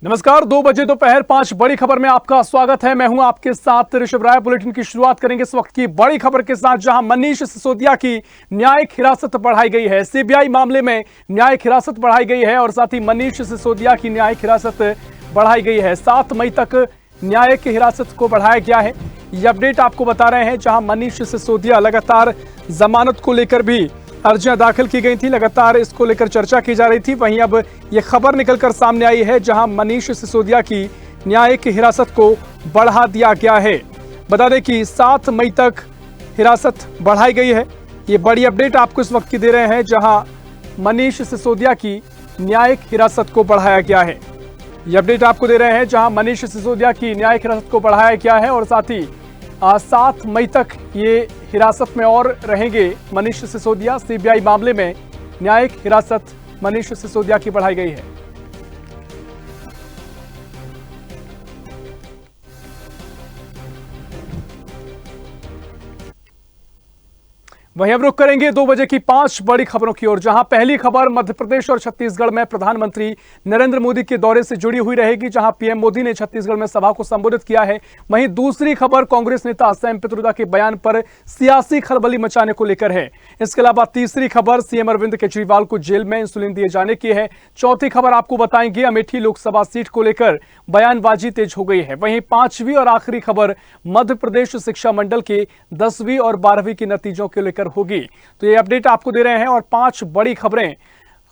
नमस्कार, 2 बजे दोपहर 5 बड़ी खबर में आपका स्वागत है। मैं हूं आपके साथ ऋषभ राय। बुलेटिन की शुरुआत करेंगे इस वक्त की बड़ी खबर के साथ, जहां मनीष सिसोदिया की न्यायिक हिरासत बढ़ाई गई है। सीबीआई मामले में न्यायिक हिरासत बढ़ाई गई है और साथ ही मनीष सिसोदिया की न्यायिक हिरासत बढ़ाई गई है। 7 मई तक न्यायिक हिरासत को बढ़ाया गया है। ये अपडेट आपको बता रहे हैं, जहां मनीष सिसोदिया लगातार जमानत को लेकर भी अर्जियां दाखिल की गई थी, लगातार इसको लेकर चर्चा की जा रही थी। वहीं अब यह खबर निकलकर सामने आई है, जहां मनीष सिसोदिया की न्यायिक हिरासत को बढ़ा दिया गया है। बता दें कि 7 मई तक हिरासत बढ़ाई गई है। ये बड़ी अपडेट आपको इस वक्त की दे रहे हैं, जहां मनीष सिसोदिया की न्यायिक हिरासत को बढ़ाया गया है। ये अपडेट आपको दे रहे हैं, जहां मनीष सिसोदिया की न्यायिक हिरासत को बढ़ाया गया है और साथ ही 7 मई तक ये हिरासत में और रहेंगे मनीष सिसोदिया। सीबीआई मामले में न्यायिक हिरासत मनीष सिसोदिया की बढ़ाई गई है। वहीं अब रुक करेंगे 2 बजे की 5 बड़ी खबरों की ओर, जहां पहली खबर मध्य प्रदेश और छत्तीसगढ़ में प्रधानमंत्री नरेंद्र मोदी के दौरे से जुड़ी हुई रहेगी, जहां पीएम मोदी ने छत्तीसगढ़ में सभा को संबोधित किया है। वहीं दूसरी खबर कांग्रेस नेता सैम पित्रोदा के बयान पर सियासी खलबली मचाने को लेकर है। इसके अलावा तीसरी खबर सीएम अरविंद केजरीवाल को जेल में इंसुलिन दिए जाने की है। चौथी खबर आपको बताएंगे अमेठी लोकसभा सीट को लेकर बयानबाजी तेज हो गई है। वहीं 5वीं और आखिरी खबर मध्य प्रदेश शिक्षा मंडल के 10वीं और 12वीं के नतीजों को लेकर होगी। तो ये अपडेट आपको दे रहे हैं और 5 बड़ी खबरें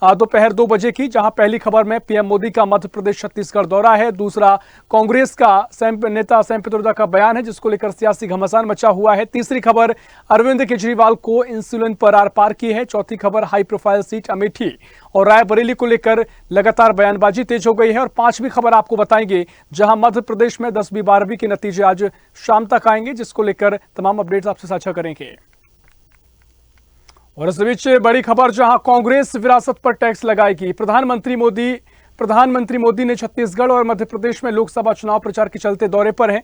दोपहर 2 बजे की, जहां पहली खबर में पीएम मोदी का मध्य प्रदेश छत्तीसगढ़ दौरा है। दूसरा कांग्रेस का नेता सैम पित्रोदा का बयान है, जिसको लेकर सियासी घमासान मचा हुआ है। तीसरी खबर अरविंद केजरीवाल को इंसुलिन पर आर पार की है। चौथी खबर हाई प्रोफाइल सीट अमेठी और रायबरेली को लेकर लगातार बयानबाजी तेज हो गई है। और 5वीं खबर आपको बताएंगे, जहां मध्य प्रदेश में 10वीं 12वीं के नतीजे आज शाम तक आएंगे, जिसको लेकर तमाम अपडेट्स आपसे साझा करेंगे। और इस बीच बड़ी खबर, जहां कांग्रेस विरासत पर टैक्स लगाएगी। प्रधानमंत्री मोदी ने छत्तीसगढ़ और मध्य प्रदेश में लोकसभा चुनाव प्रचार के चलते दौरे पर हैं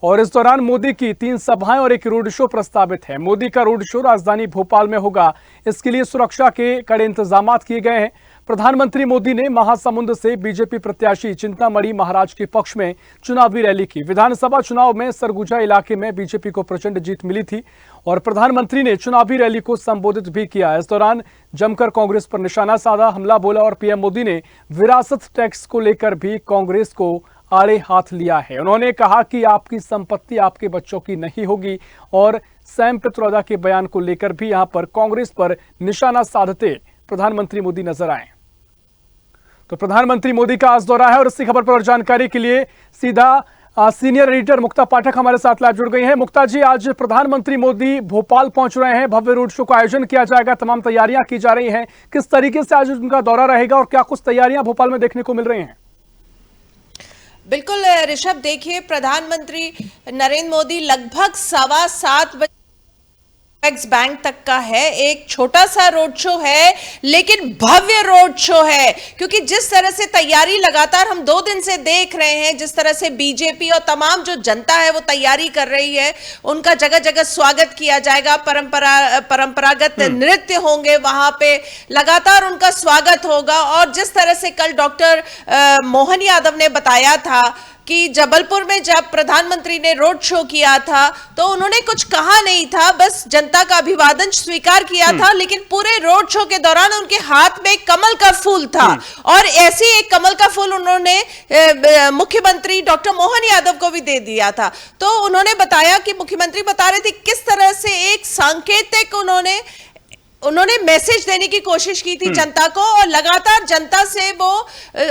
और इस दौरान मोदी की 3 सभाएं और एक रोड शो प्रस्तावित है। मोदी का रोड शो राजधानी भोपाल में होगा। इसके लिए सुरक्षा के कड़े इंतजाम किए गए हैं। प्रधानमंत्री मोदी ने महासमुंद से बीजेपी प्रत्याशी चिंतामणि महाराज के पक्ष में चुनावी रैली की। विधानसभा चुनाव में सरगुजा इलाके में बीजेपी को प्रचंड जीत मिली थी और प्रधानमंत्री ने चुनावी रैली को संबोधित भी किया। इस दौरान जमकर कांग्रेस पर निशाना साधा, हमला बोला और पीएम मोदी ने विरासत टैक्स को लेकर भी कांग्रेस को आड़े हाथ लिया है। उन्होंने कहा कि आपकी संपत्ति आपके बच्चों की नहीं होगी और सैम पित्रोदा के बयान को लेकर भी यहां पर कांग्रेस पर निशाना साधते प्रधानमंत्री मोदी नजर आए। तो प्रधानमंत्री मोदी का आज दौरा है और इसी खबर पर और जानकारी के लिए सीधा सीनियर एडिटर मुक्ता पाठक हमारे साथ लाइव जुड़ गई हैं। मुक्ता जी, आज प्रधानमंत्री मोदी भोपाल पहुंच रहे हैं, भव्य रोड शो का आयोजन किया जाएगा, तमाम तैयारियां की जा रही हैं। किस तरीके से आज उनका दौरा रहेगा और क्या कुछ तैयारियां भोपाल में देखने को मिल रही हैं? बिल्कुल ऋषभ, देखिए प्रधानमंत्री नरेंद्र मोदी लगभग 7:15 बजे बैंक तक का है। एक छोटा सा रोड शो है लेकिन भव्य रोड शो है, क्योंकि जिस तरह से तैयारी लगातार हम 2 दिन से देख रहे हैं, जिस तरह से बीजेपी और तमाम जो जनता है वो तैयारी कर रही है, उनका जगह जगह स्वागत किया जाएगा। परंपरागत नृत्य होंगे वहां पे, लगातार उनका स्वागत होगा। और जिस तरह से कल डॉक्टर मोहन यादव ने बताया था कि जबलपुर में जब प्रधानमंत्री ने रोड शो किया था तो उन्होंने कुछ कहा नहीं था, बस जनता का अभिवादन स्वीकार किया था, लेकिन पूरे रोड शो के दौरान उनके हाथ में कमल का फूल था और ऐसे एक कमल का फूल उन्होंने मुख्यमंत्री डॉक्टर मोहन यादव को भी दे दिया था। तो उन्होंने बताया कि मुख्यमंत्री बता रहे थे किस तरह से एक सांकेतिक उन्होंने मैसेज देने की कोशिश की थी जनता को और लगातार जनता से वो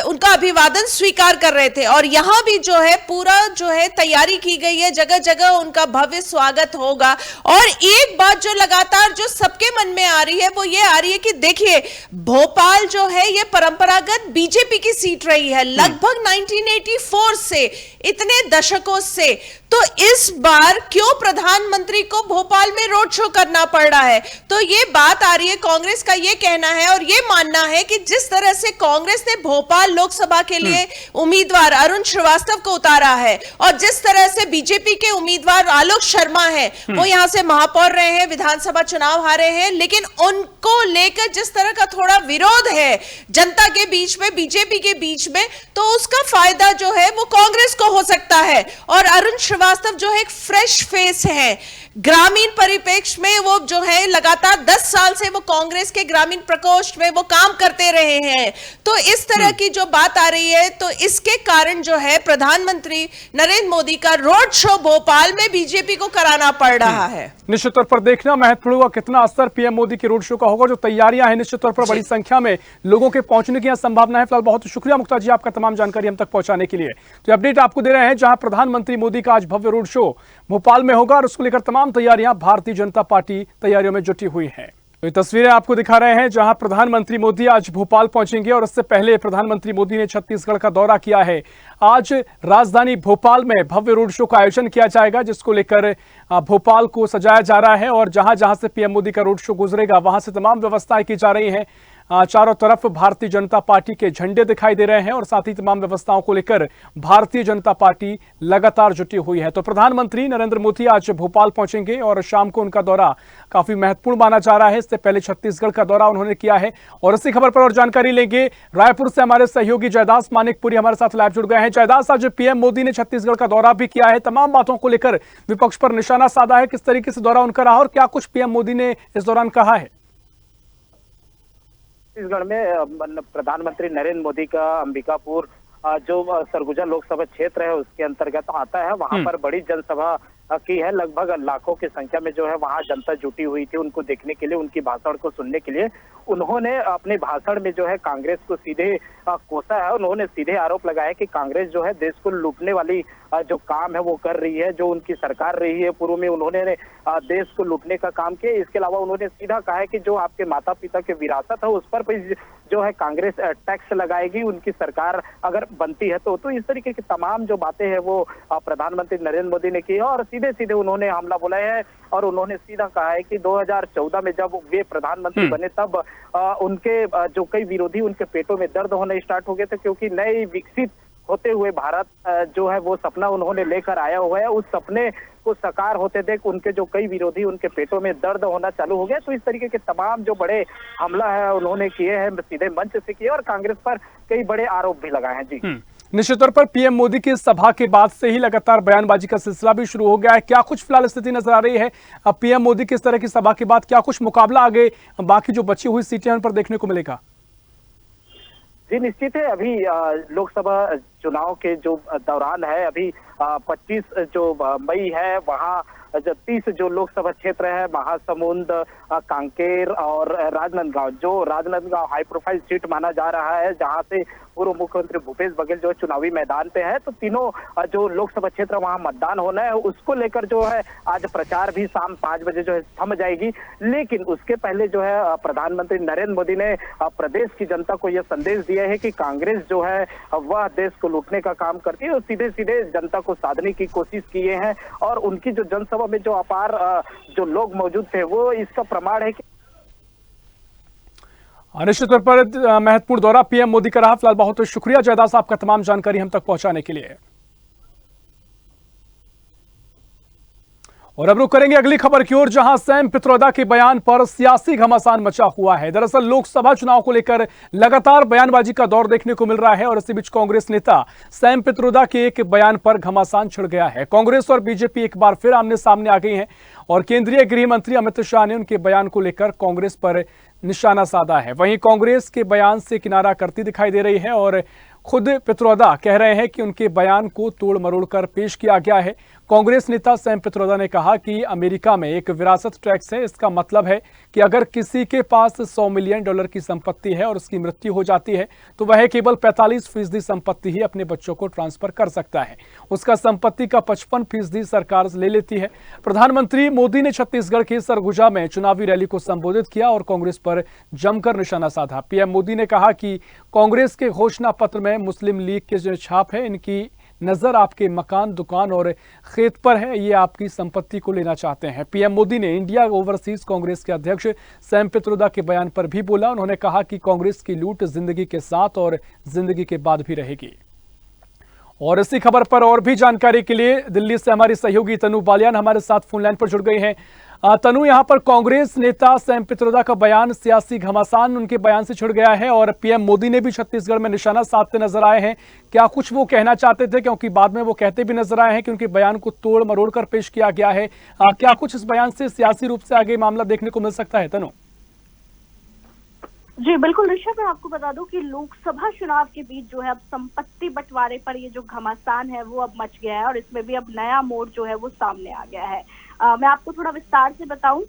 उनका अभिवादन स्वीकार कर रहे थे। और यहां भी जो है पूरा जो है तैयारी की गई है, जगह जगह उनका भव्य स्वागत होगा। और एक बात जो लगातार जो सबके मन में आ रही है वो ये आ रही है कि देखिए भोपाल जो है ये परंपरागत बीजेपी की सीट रही है लगभग 1984 से, इतने दशकों से। तो इस बार क्यों प्रधानमंत्री को भोपाल में रोड शो करना पड़ रहा है? तो ये बात बात आ रही है, कांग्रेस का ये कहना है और ये मानना है कि जिस तरह से कांग्रेस ने भोपाल लोकसभा के लिए उम्मीदवार अरुण श्रीवास्तव को उतारा है और जिस तरह से बीजेपी के उम्मीदवार आलोक शर्मा है वो यहां से महापौर रहे हैं, विधानसभा चुनाव हारे हैं, लेकिन उनको लेकर जिस तरह का थोड़ा विरोध है जनता के बीच में, बीजेपी के बीच में, तो उसका फायदा जो है वो कांग्रेस को हो सकता है। और अरुण श्रीवास्तव जो है एक फ्रेश फेस है, ग्रामीण परिप्रेक्ष्य में वो जो है लगातार 10 साल से वो कांग्रेस के ग्रामीण प्रकोष्ठ में वो काम करते रहे हैं। तो इस तरह की जो बात आ रही है, तो इसके कारण जो है प्रधानमंत्री नरेंद्र मोदी का रोड शो भोपाल में बीजेपी को कराना पड़ रहा है। निश्चित तौर पर देखना महत्वपूर्ण होगा कितना असर पीएम मोदी के रोड शो का होगा। जो तैयारियां हैं निश्चित तौर पर बड़ी संख्या में लोगों के पहुंचने की संभावना है। फिलहाल बहुत शुक्रिया मुक्ता जी आपका तमाम जानकारी हम तक पहुंचाने के लिए। तो अपडेट आपको दे रहे हैं जहां प्रधानमंत्री मोदी का आज भव्य रोड शो भोपाल में होगा और उसको लेकर तमाम तैयारियां भारतीय जनता पार्टी तैयारियों में जुटी हुई है। तो ये तस्वीरें आपको दिखा रहे हैं जहां प्रधानमंत्री मोदी आज भोपाल पहुंचेंगे और इससे पहले प्रधानमंत्री मोदी ने छत्तीसगढ़ का दौरा किया है। आज राजधानी भोपाल में भव्य रोड शो का आयोजन किया जाएगा जिसको लेकर भोपाल को सजाया जा रहा है और जहां जहां से पीएम मोदी का रोड शो गुजरेगा वहां से तमाम व्यवस्थाएं की जा रही हैं। चारों तरफ भारतीय जनता पार्टी के झंडे दिखाई दे रहे हैं और साथ ही तमाम व्यवस्थाओं को लेकर भारतीय जनता पार्टी लगातार जुटी हुई है। तो प्रधानमंत्री नरेंद्र मोदी आज भोपाल पहुंचेंगे और शाम को उनका दौरा काफी महत्वपूर्ण माना जा रहा है। इससे पहले छत्तीसगढ़ का दौरा उन्होंने किया है और इसी खबर पर और जानकारी लेंगे। रायपुर से हमारे सहयोगी जयदास मानिकपुरी हमारे साथ लाइव जुड़ गए हैं। जयदास, आज पीएम मोदी ने छत्तीसगढ़ का दौरा भी किया है, तमाम बातों को लेकर विपक्ष पर निशाना साधा है, किस तरीके से दौरा उनका रहा और क्या कुछ पीएम मोदी ने इस दौरान कहा है? छत्तीसगढ़ में प्रधानमंत्री नरेंद्र मोदी का अंबिकापुर जो सरगुजा लोकसभा क्षेत्र है उसके अंतर्गत आता है, वहां पर बड़ी जनसभा की है। लगभग लाखों की संख्या में जो है वहां जनता जुटी हुई थी उनको देखने के लिए, उनकी भाषण को सुनने के लिए। उन्होंने अपने भाषण में जो है कांग्रेस को सीधे कोसा है। उन्होंने सीधे आरोप लगाया कि कांग्रेस जो है देश को लूटने वाली जो काम है वो कर रही है, जो उनकी सरकार रही है पूर्व में उन्होंने देश को लूटने का काम किया। इसके अलावा उन्होंने सीधा कहा है कि जो आपके माता पिता की विरासत है उस पर जो है कांग्रेस टैक्स लगाएगी उनकी सरकार अगर बनती है तो इस तरीके की तमाम जो बातें हैं वो प्रधानमंत्री नरेंद्र मोदी ने की है और सीधे सीधे उन्होंने हमला बोला है। और उन्होंने सीधा कहा है कि 2014 में जब वे प्रधानमंत्री बने तब उनके जो कई विरोधी उनके पेटों में दर्द होने स्टार्ट हो गए थे, क्योंकि नए विकसित होते हुए भारत जो है वो सपना उन्होंने लेकर आया हुआ है। उस सपने को साकार होते देख उनके जो कई विरोधी उनके पेटों में दर्द होना चालू हो गया। तो इस तरीके के तमाम जो बड़े हमला है उन्होंने किए हैं, सीधे मंच से किए और कांग्रेस पर कई बड़े आरोप भी लगाए हैं। जी निश्चित तौर पर पीएम मोदी की सभा के बाद से ही लगातार बयानबाजी का सिलसिला भी शुरू हो गया है। क्या कुछ फिलहाल स्थिति नजर आ रही है? अब पीएम मोदी की इस तरह की सभा के बाद क्या कुछ मुकाबला आगे बाकी जो बची हुई सीटें उन पर देखने को मिलेगा? जी निश्चित है, अभी लोकसभा चुनाव के जो दौरान है, अभी 25 जो मई है वहाँ 30 जो लोकसभा क्षेत्र है महासमुंद, कांकेर और राजनांदगांव, जो राजनांदगांव हाई प्रोफाइल सीट माना जा रहा है जहां से पूर्व मुख्यमंत्री भूपेश बघेल जो चुनावी मैदान पे है, तो तीनों जो लोकसभा क्षेत्र वहां मतदान होना है उसको लेकर जो है आज प्रचार भी शाम 5 बजे जो है थम जाएगी। लेकिन उसके पहले जो है प्रधानमंत्री नरेंद्र मोदी ने प्रदेश की जनता को यह संदेश दिया है कि कांग्रेस जो है वह देश को लूटने का काम करती है और सीधे सीधे जनता को साधने की कोशिश किए हैं। और उनकी जो जनसभा में जो अपार जो लोग मौजूद थे वो इसका प्रमाण है कि निश्चित तौर पर महत्वपूर्ण दौरा पीएम मोदी का रहा। फिलहाल बहुत शुक्रिया जयदास आपका तमाम जानकारी हम तक पहुंचाने के लिए। और अब रुक करेंगे अगली खबर की ओर जहां सैम पित्रोदा के बयान पर सियासी घमासान मचा हुआ है। दरअसल लोकसभा चुनाव को लेकर लगातार बयानबाजी का दौर देखने को मिल रहा है और इसी बीच कांग्रेस नेता सैम पित्रोदा के एक बयान पर घमासान छिड़ गया है। कांग्रेस और बीजेपी एक बार फिर आमने सामने आ गई हैं और केंद्रीय गृह मंत्री अमित शाह ने उनके बयान को लेकर कांग्रेस पर निशाना साधा है। वहीं कांग्रेस के बयान से किनारा करती दिखाई दे रही है और खुद पित्रोदा कह रहे हैं कि उनके बयान को तोड़ मरोड़ कर पेश किया गया है। कांग्रेस नेता सैम पित्रोदा ने कहा कि अमेरिका में एक विरासत टैक्स है, इसका मतलब है कि अगर किसी के पास $100 मिलियन की संपत्ति है और उसकी मृत्यु हो जाती है तो वह केवल 45% संपत्ति ही अपने बच्चों को ट्रांसफर कर सकता है, उसका संपत्ति का 55% सरकार ले लेती है। प्रधानमंत्री मोदी ने छत्तीसगढ़ के सरगुजा में चुनावी रैली को संबोधित किया और कांग्रेस पर जमकर निशाना साधा। पीएम मोदी ने कहा कि कांग्रेस के घोषणा पत्र में मुस्लिम लीग की जो छाप है इनकी नजर आपके मकान, दुकान और खेत पर है। ये आपकी संपत्ति को लेना चाहते हैं। पीएम मोदी ने इंडिया ओवरसीज कांग्रेस के अध्यक्ष सैम पित्रोदा के बयान पर भी बोला। उन्होंने कहा कि कांग्रेस की लूट जिंदगी के साथ और जिंदगी के बाद भी रहेगी। और इसी खबर पर और भी जानकारी के लिए दिल्ली से हमारी सहयोगी तनु बालियान हमारे साथ फोन लाइन पर जुड़ गई हैं। तनु, यहां पर कांग्रेस नेता सैम पित्रोदा का बयान, सियासी घमासान उनके बयान से छिड़ गया है और पीएम मोदी ने भी छत्तीसगढ़ में निशाना साधते नजर आए हैं। क्या कुछ वो कहना चाहते थे, क्योंकि बाद में वो कहते भी नजर आए हैं कि उनके बयान को तोड़ मरोड़ कर पेश किया गया है। क्या कुछ इस बयान से सियासी रूप से आगे मामला देखने को मिल सकता है? तनु जी बिल्कुल ऋषभ, मैं आपको बता दूं कि लोकसभा चुनाव के बीच जो है अब संपत्ति बंटवारे पर ये जो घमासान है वो अब मच गया है और इसमें भी अब नया मोड़ जो है वो सामने आ गया है। मैं आपको थोड़ा विस्तार से बताऊं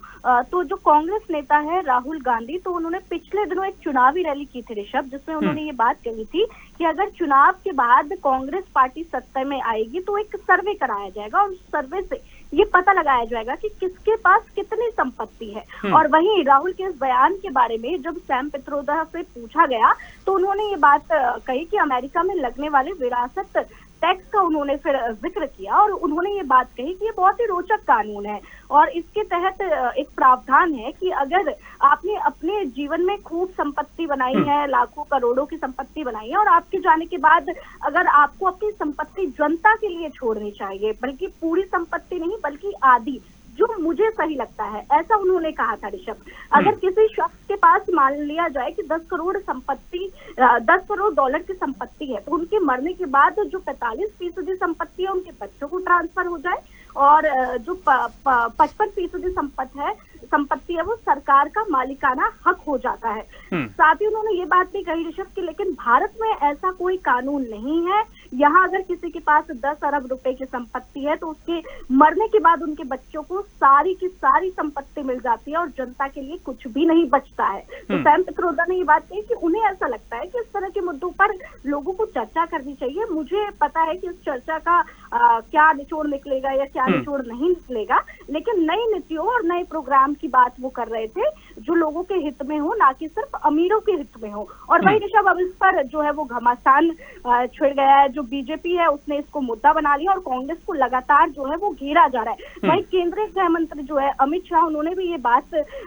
तो जो कांग्रेस नेता है राहुल गांधी, तो उन्होंने पिछले दिनों एक चुनावी रैली की थी ऋषभ, जिसमें उन्होंने ये बात कही थी कि अगर चुनाव के बाद कांग्रेस पार्टी सत्ता में आएगी तो एक सर्वे कराया जाएगा और उस सर्वे से ये पता लगाया जाएगा कि किसके पास कितनी संपत्ति है। और वहीं राहुल के इस बयान के बारे में जब सैम पित्रोदा से पूछा गया तो उन्होंने ये बात कही कि अमेरिका में लगने वाले विरासत टैक्स का उन्होंने फिर जिक्र किया और उन्होंने ये बात कही कि ये बहुत ही रोचक कानून है और इसके तहत एक प्रावधान है कि अगर आपने अपने जीवन में खूब संपत्ति बनाई है, लाखों करोड़ों की संपत्ति बनाई है और आपके जाने के बाद अगर आपको अपनी संपत्ति जनता के लिए छोड़नी चाहिए, बल्कि पूरी संपत्ति नहीं बल्कि आधी, जो मुझे सही लगता है, ऐसा उन्होंने कहा था ऋषभ। अगर किसी शख्स के पास मान लिया जाए कि 10 करोड़ डॉलर की संपत्ति है, तो उनके मरने के बाद जो 45% संपत्ति है उनके बच्चों को ट्रांसफर हो जाए और जो 55% संपत्ति है वो सरकार का मालिकाना हक हो जाता है। साथ ही उन्होंने ये बात भी कही ऋषभ कि लेकिन भारत में ऐसा कोई कानून नहीं है। यहाँ अगर किसी के पास 10 अरब रुपए की संपत्ति है तो उसके मरने के बाद उनके बच्चों को सारी की सारी संपत्ति मिल जाती है और जनता के लिए कुछ भी नहीं बचता है। तो सैम पित्रोदा ने ये बात कही कि उन्हें ऐसा लगता है कि इस तरह के मुद्दों पर लोगों को चर्चा करनी चाहिए। मुझे पता है कि इस चर्चा का क्या निचोड़ निकलेगा या क्या निचोड़ नहीं निकलेगा, लेकिन नई नीतियों और नए प्रोग्राम की बात वो कर रहे थे जो लोगों के हित में हो, ना कि सिर्फ अमीरों के हित में हो। और वही ऋषभ, अब इस पर जो है वो घमासान छिड़ गया है। जो बीजेपी है उसने इसको मुद्दा बना लिया और कांग्रेस को लगातार जो है वो घेरा जा रहा है। वही केंद्रीय गृह मंत्री जो है अमित शाह, उन्होंने भी ये बात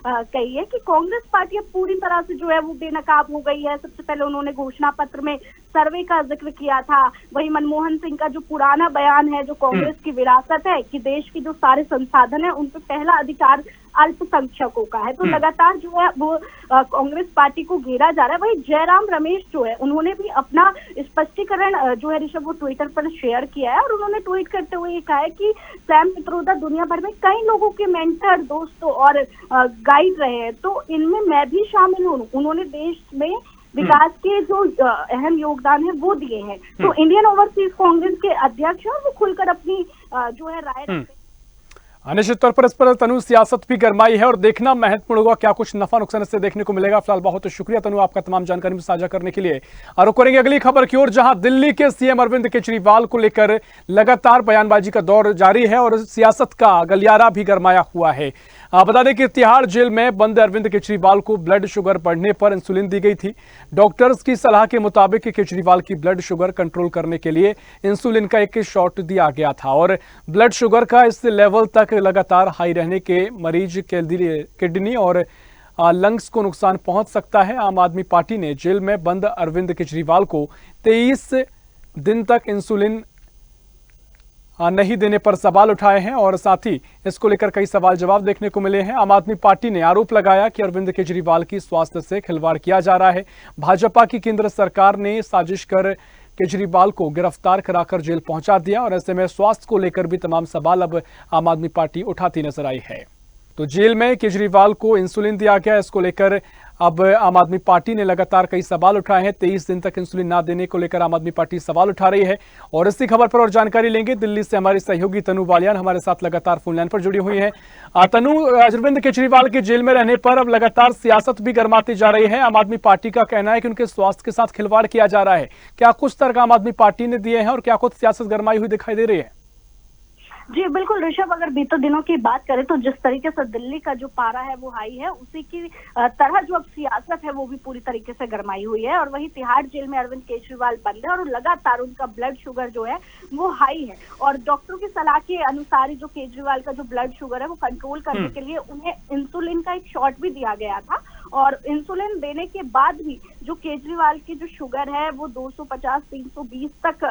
कही है कि कांग्रेस पार्टी अब पूरी तरह से जो है वो बेनकाब हो गई है। सबसे पहले उन्होंने घोषणा पत्र में सर्वे का जिक्र किया था। वही मनमोहन सिंह का जो पुराना बयान है, जो कांग्रेस की विरासत है कि देश की जो सारे संसाधन है उन पर पहला अधिकार अल्पसंख्यकों का है, तो लगातार जो है वो कांग्रेस पार्टी को घेरा जा रहा है। वही जयराम रमेश जो है उन्होंने भी अपना स्पष्टीकरण जो है ऋषभ वो ट्विटर पर शेयर किया है और उन्होंने ट्वीट करते हुए ये कहा है कि सैम पित्रोदा दुनिया भर में कई लोगों के मेंटर, दोस्तों और गाइड रहे हैं, तो इनमें मैं भी शामिल हूँ। उन्होंने देश में विकास के जो अहम योगदान है वो दिए हैं। तो इंडियन ओवरसीज कांग्रेस के अध्यक्ष हैं, वो खुलकर अपनी जो है राय रखते हैं। निश्चित तौर पर इस पर तनु सियासत भी गरमाई है और देखना महत्वपूर्ण होगा क्या कुछ नफा नुकसान इससे देखने को मिलेगा। फिलहाल बहुत शुक्रिया तनु आपका तमाम जानकारी में साझा करने के लिए। रुख करेंगे अगली खबर की ओर, जहां दिल्ली के सीएम अरविंद केजरीवाल को लेकर लगातार बयानबाजी का दौर जारी है और सियासत का गलियारा भी गरमाया हुआ है। बता दें कि तिहाड़ जेल में बंद अरविंद केजरीवाल को ब्लड शुगर बढ़ने पर इंसुलिन दी गई थी। डॉक्टर्स की सलाह के मुताबिक केजरीवाल की ब्लड शुगर कंट्रोल करने के लिए इंसुलिन का एक शॉट दिया गया था और ब्लड शुगर का इस लेवल तक लगातार हाई रहने के मरीज के किडनी और लंग्स को नुकसान पहुंच सकता है। आम आदमी पार्टी ने जेल में बंद अरविंद केजरीवाल को 23 दिन तक इंसुलिन नहीं देने पर सवाल उठाए हैं और साथ ही इसको लेकर कई सवाल जवाब देखने को मिले हैं। आम आदमी पार्टी ने आरोप लगाया कि अरविंद केजरीवाल की स्वास्थ्य से खिलवाड़ किया जा रहा है। भाजपा की केंद्र सरकार ने साजिश कर केजरीवाल को गिरफ्तार कराकर जेल पहुंचा दिया और ऐसे में स्वास्थ्य को लेकर भी तमाम सवाल अब आम आदमी पार्टी उठाती नजर आई है। तो जेल में केजरीवाल को इंसुलिन दिया गया, इसको लेकर अब आम आदमी पार्टी ने लगातार कई सवाल उठाए हैं। 23 दिन तक इंसुलिन ना देने को लेकर आम आदमी पार्टी सवाल उठा रही है और इसी खबर पर और जानकारी लेंगे। दिल्ली से हमारी सहयोगी तनु बालियान हमारे साथ लगातार फोन लाइन पर जुड़ी हुई है। तनु, अरविंद केजरीवाल के जेल में रहने पर अब लगातार सियासत भी गर्माती जा रही है। आम आदमी पार्टी का कहना है कि उनके स्वास्थ्य के साथ खिलवाड़ किया जा रहा है। क्या कुछ तर्क आम आदमी पार्टी ने दिए हैं और क्या कुछ सियासत गरमाई हुई दिखाई दे रही है? जी बिल्कुल ऋषभ, अगर बीते दिनों की बात करें तो जिस तरीके से दिल्ली का जो पारा है वो हाई है, उसी की तरह जो अब सियासत है वो भी पूरी तरीके से गरमाई हुई है। और वहीं तिहाड़ जेल में अरविंद केजरीवाल बंद है और लगातार उनका ब्लड शुगर जो है वो हाई है। और डॉक्टरों की सलाह के अनुसार ही जो केजरीवाल का जो ब्लड शुगर है वो कंट्रोल करने के लिए उन्हें इंसुलिन का एक शॉट भी दिया गया था। और इंसुलिन देने के बाद भी जो केजरीवाल की जो शुगर है वो 250-320 तक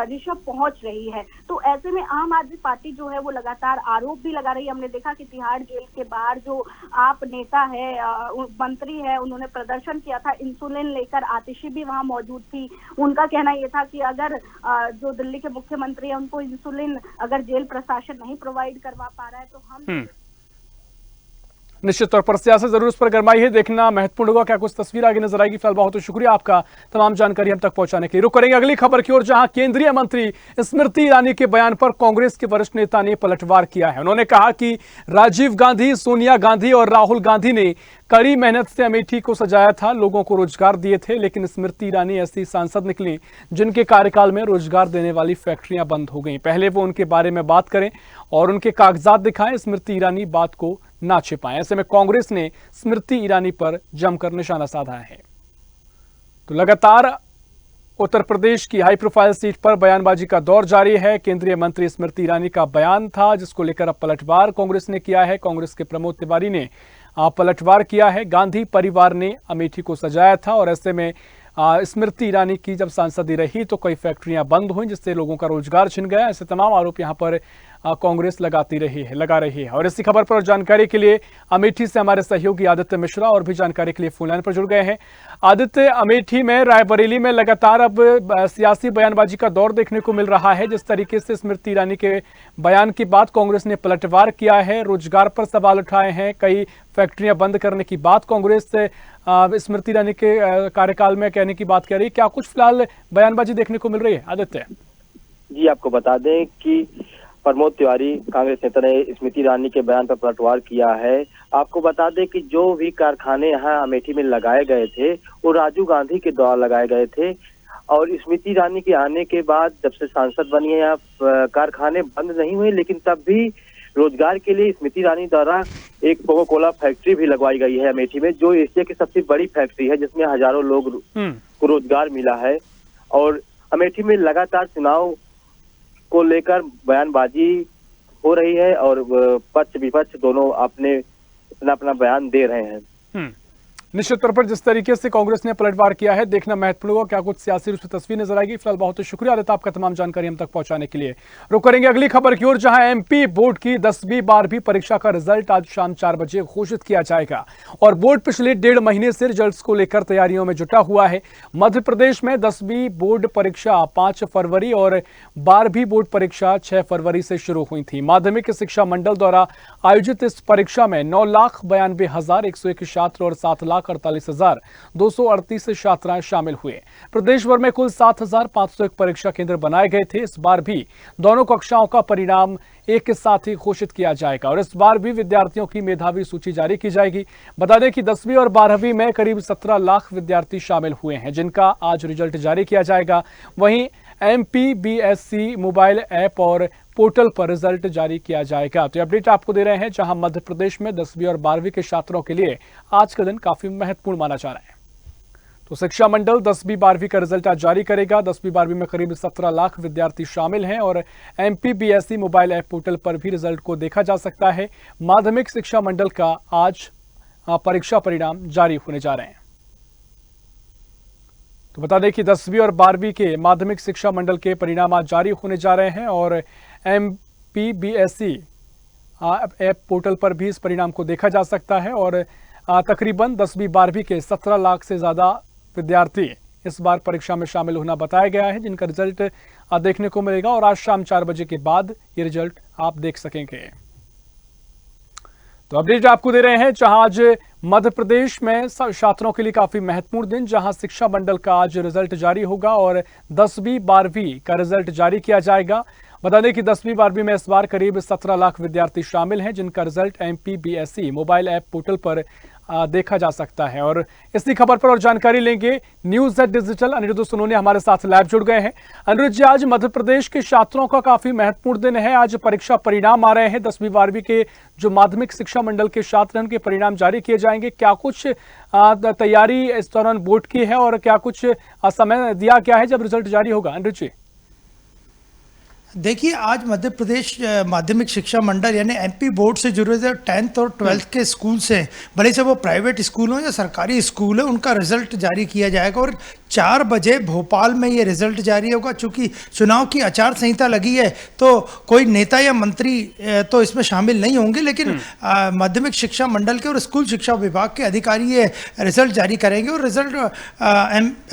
ऋषभ पहुंच रही है। तो ऐसे में आम आदमी पार्टी जो है वो लगातार आरोप भी लगा रही है। हमने देखा कि तिहाड़ जेल के बाहर जो आप नेता है, मंत्री है, उन्होंने प्रदर्शन किया था इंसुलिन लेकर। आतिशी भी वहां मौजूद थी। उनका कहना यह था कि अगर जो दिल्ली के मुख्यमंत्री है उनको इंसुलिन अगर जेल प्रशासन नहीं प्रोवाइड करवा पा रहा है तो हम निश्चित तौर पर सियासत जरूर उस पर गरमाई है, देखना महत्वपूर्ण होगा क्या कुछ तस्वीर आगे नजर आएगी। फिलहाल बहुत शुक्रिया आपका तमाम जानकारी हम तक पहुंचाने के लिए। रुक करेंगे अगली खबर की ओर, जहां केंद्रीय मंत्री स्मृति ईरानी के बयान पर कांग्रेस के वरिष्ठ नेता ने पलटवार किया है। उन्होंने कहा कि राजीव गांधी, सोनिया गांधी और राहुल गांधी ने कड़ी मेहनत से अमेठी को सजाया था, लोगों को रोजगार दिए थे, लेकिन स्मृति ईरानी ऐसी सांसद निकली जिनके कार्यकाल में रोजगार देने वाली फैक्ट्रियां बंद हो गई। पहले वो उनके बारे में बात करें और उनके कागजात दिखाएं, स्मृति ईरानी बात को ना छिपाएं। ऐसे में कांग्रेस ने स्मृति ईरानी पर जमकर निशाना साधा है। तो लगातार उत्तर प्रदेश की हाई प्रोफाइल सीट पर बयानबाजी का दौर जारी है। केंद्रीय मंत्री स्मृति ईरानी का बयान था जिसको लेकर अब पलटवार कांग्रेस ने किया है। कांग्रेस के प्रमोद तिवारी ने पलटवार किया है। गांधी परिवार ने अमेठी को सजाया था और ऐसे में स्मृति ईरानी की जब सांसदी रही तो कई फैक्ट्रियां बंद हुई जिससे लोगों का रोजगार छिन गया। ऐसे तमाम आरोप यहां पर कांग्रेस लगा रही है। और इसी खबर पर जानकारी के लिए अमेठी से हमारे सहयोगी आदित्य मिश्रा और भी जानकारी के लिए फोन लाइन पर जुड़ गए हैं। आदित्य, अमेठी में, रायबरेली में लगातार अब सियासी बयानबाजी का दौर देखने को मिल रहा है। जिस तरीके से स्मृति ईरानी के बयान के बाद कांग्रेस ने पलटवार किया है, रोजगार पर सवाल उठाए हैं, कई फैक्ट्रियां बंद करने की बात कांग्रेस स्मृति ईरानी के कार्यकाल में कहने की बात कह रही है। क्या कुछ फिलहाल बयानबाजी देखने को मिल रही है आदित्य? जी, आपको बता दें कि प्रमोद तिवारी कांग्रेस नेता ने स्मृति ईरानी के बयान पर पलटवार किया है। आपको बता दें कि जो भी कारखाने यहाँ अमेठी में लगाए गए थे वो राजीव गांधी के द्वारा लगाए गए थे और स्मृति ईरानी के आने के बाद जब से सांसद बनी है यहाँ कारखाने बंद नहीं हुए, लेकिन तब भी रोजगार के लिए स्मृति ईरानी द्वारा एक कोका कोला फैक्ट्री भी लगवाई गई है अमेठी में, जो एशिया की सबसे बड़ी फैक्ट्री है जिसमें हजारों लोग को रोजगार मिला है। और अमेठी में लगातार चुनाव को लेकर बयानबाजी हो रही है और पक्ष विपक्ष दोनों अपना अपना बयान दे रहे हैं। निश्चित तौर पर जिस तरीके से कांग्रेस ने पलटवार किया है देखना महत्वपूर्ण होगा क्या कुछ सियासी रूप से तस्वीर नजर आएगी। फिलहाल बहुत शुक्रिया आदित्य आपका तमाम जानकारी हम तक पहुंचाने के लिए। रुक करेंगे अगली खबर की ओर, जहां एमपी बोर्ड की 10वीं 12वीं परीक्षा का रिजल्ट आज शाम 4 बजे घोषित किया जाएगा और बोर्ड पिछले 1.5 महीने से रिजल्ट्स को लेकर तैयारियों में जुटा हुआ है। मध्य प्रदेश में 10वीं बोर्ड परीक्षा 5 फरवरी और 12वीं बोर्ड परीक्षा 6 फरवरी से शुरू हुई थी। माध्यमिक शिक्षा मंडल द्वारा आयोजित इस परीक्षा में 9,92,101 छात्र और 7,48,238 छात्राएं शामिल हुए। प्रदेश भर में कुल 7,501 परीक्षा केंद्र बनाए गए थे। इस बार भी दोनों कक्षाओं का परिणाम एक के साथ ही घोषित किया जाएगा और इस बार भी विद्यार्थियों की मेधावी सूची जारी की जाएगी। बता दें कि 10वीं और 12वीं में करीब 17 लाख विद्यार्थी शामिल हुए हैं जिनका आज रिजल्ट जारी किया जाएगा। वहीं MPBSC मोबाइल ऐप और पोर्टल पर रिजल्ट जारी किया जाएगा। तो अपडेट आपको दे रहे हैं जहां मध्य प्रदेश में 10वीं और 12वीं के छात्रों के लिए आज का दिन काफी महत्वपूर्ण माना जा रहा है। तो शिक्षा मंडल 10वीं 12वीं का रिजल्ट आज जारी करेगा। 10वीं 12वीं में करीब 17 लाख विद्यार्थी शामिल हैं और MPBSC मोबाइल ऐप पोर्टल पर भी रिजल्ट को देखा जा सकता है। माध्यमिक शिक्षा मंडल का आज परीक्षा परिणाम जारी होने जा रहे हैं। तो बता दें कि 10वीं और 12वीं के माध्यमिक शिक्षा मंडल के परिणाम आज जारी होने जा रहे हैं और MPBSC ऐप पोर्टल पर भी इस परिणाम को देखा जा सकता है और तकरीबन 10वीं 12वीं के 17 लाख से ज्यादा विद्यार्थी इस बार परीक्षा में शामिल होना बताया गया है जिनका रिजल्ट देखने को मिलेगा और आज शाम 4 बजे के बाद ये रिजल्ट आप देख सकेंगे। तो अपडेट आपको दे रहे हैं जहां आज मध्य प्रदेश में छात्रों के लिए काफी महत्वपूर्ण दिन, जहां शिक्षा मंडल का आज रिजल्ट जारी होगा और 10वीं 12वीं का रिजल्ट जारी किया जाएगा। बता दें कि 10वीं 12वीं में इस बार करीब 17 लाख विद्यार्थी शामिल हैं जिनका result MPBSC mobile app portal पर देखा जा सकता है। और इसी खबर पर और जानकारी लेंगे न्यूज़ एट डिजिटल अनिरुद्ध सोनोनी हमारे साथ लाइव जुड़ गए हैं। अनिरुद्ध जी, आज मध्य प्रदेश के छात्रों का काफी महत्वपूर्ण दिन है। आज परीक्षा परिणाम आ रहे हैं। 10वीं 12वीं के जो माध्यमिक शिक्षा मंडल के छात्र हैं उनके परिणाम जारी किए जाएंगे। क्या कुछ तैयारी इस दौरान बोर्ड की है और क्या कुछ समय दिया गया है जब रिजल्ट जारी होगा? अनिरुद्ध जी, देखिए, आज मध्य प्रदेश माध्यमिक शिक्षा मंडल यानी एमपी बोर्ड से जुड़े जो 10th और 12th के स्कूल से, भले से वो प्राइवेट स्कूल हो या सरकारी स्कूल है, उनका रिजल्ट जारी किया जाएगा और 4 बजे भोपाल में ये रिजल्ट जारी होगा। चूंकि चुनाव की आचार संहिता लगी है तो कोई नेता या मंत्री तो इसमें शामिल नहीं होंगे, लेकिन माध्यमिक शिक्षा मंडल के और स्कूल शिक्षा विभाग के अधिकारी ये रिजल्ट जारी करेंगे। और रिजल्ट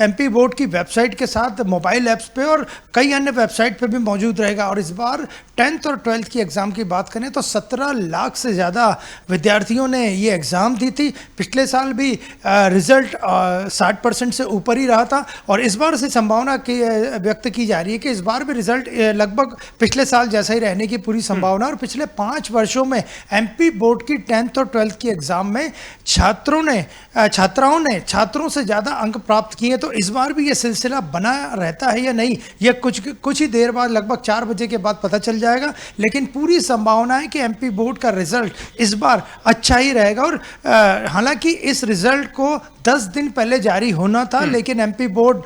एमपी बोर्ड की वेबसाइट के साथ मोबाइल ऐप्स पे और कई अन्य वेबसाइट पे भी मौजूद रहेगा। और इस बार 10th और 12th की एग्ज़ाम की बात करें तो 17 लाख से ज़्यादा विद्यार्थियों ने ये एग्ज़ाम दी थी। पिछले साल भी रिज़ल्ट 60% से ऊपर ही रहा था और इस बार से संभावना की व्यक्त की जा रही है कि इस बार भी रिज़ल्ट लगभग पिछले साल जैसा ही रहने की पूरी संभावना। और पिछले 5 वर्षों में एमपी बोर्ड की 10th और 12th की एग्ज़ाम में छात्रों से ज़्यादा अंक प्राप्त किए। तो इस बार भी ये सिलसिला बना रहता है या नहीं, ये कुछ ही देर बाद लगभग 4 बजे के बाद पता चल जाएगा। लेकिन पूरी संभावना है कि एमपी बोर्ड का रिजल्ट इस बार अच्छा ही रहेगा। और हालांकि इस रिजल्ट को 10 दिन पहले जारी होना था, लेकिन एमपी बोर्ड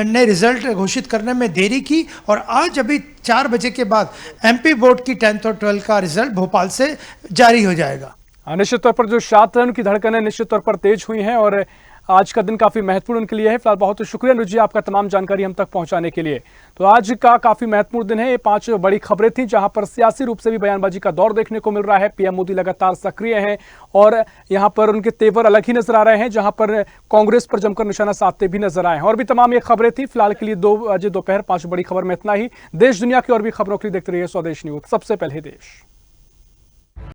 ने रिजल्ट घोषित करने में देरी की और आज अभी 4 बजे के बाद एमपी बोर्ड की 10th और 12th का रिजल्ट भोपाल से जारी हो जाएगा। निश्चित तौर पर जो छात्र हैं उनकी धड़कनें निश्चित तौर पर तेज हुई हैं और आज का दिन काफी महत्वपूर्ण उनके लिए है। फिलहाल बहुत शुक्रिया अनुज जी आपका तमाम जानकारी हम तक पहुंचाने के लिए। तो आज का काफी महत्वपूर्ण दिन है। ये 5 बड़ी खबरें थी जहां पर सियासी रूप से भी बयानबाजी का दौर देखने को मिल रहा है। पीएम मोदी लगातार सक्रिय हैं और यहां पर उनके तेवर अलग ही नजर आ रहे हैं, जहां पर कांग्रेस पर जमकर निशाना साधते भी नजर आए हैं। और भी तमाम ये खबरें थी। फिलहाल के लिए 2 बजे दोपहर 5 बड़ी खबर में इतना ही। देश दुनिया की और भी खबरों के लिए देखते रहिए स्वदेश न्यूज, सबसे पहले देश।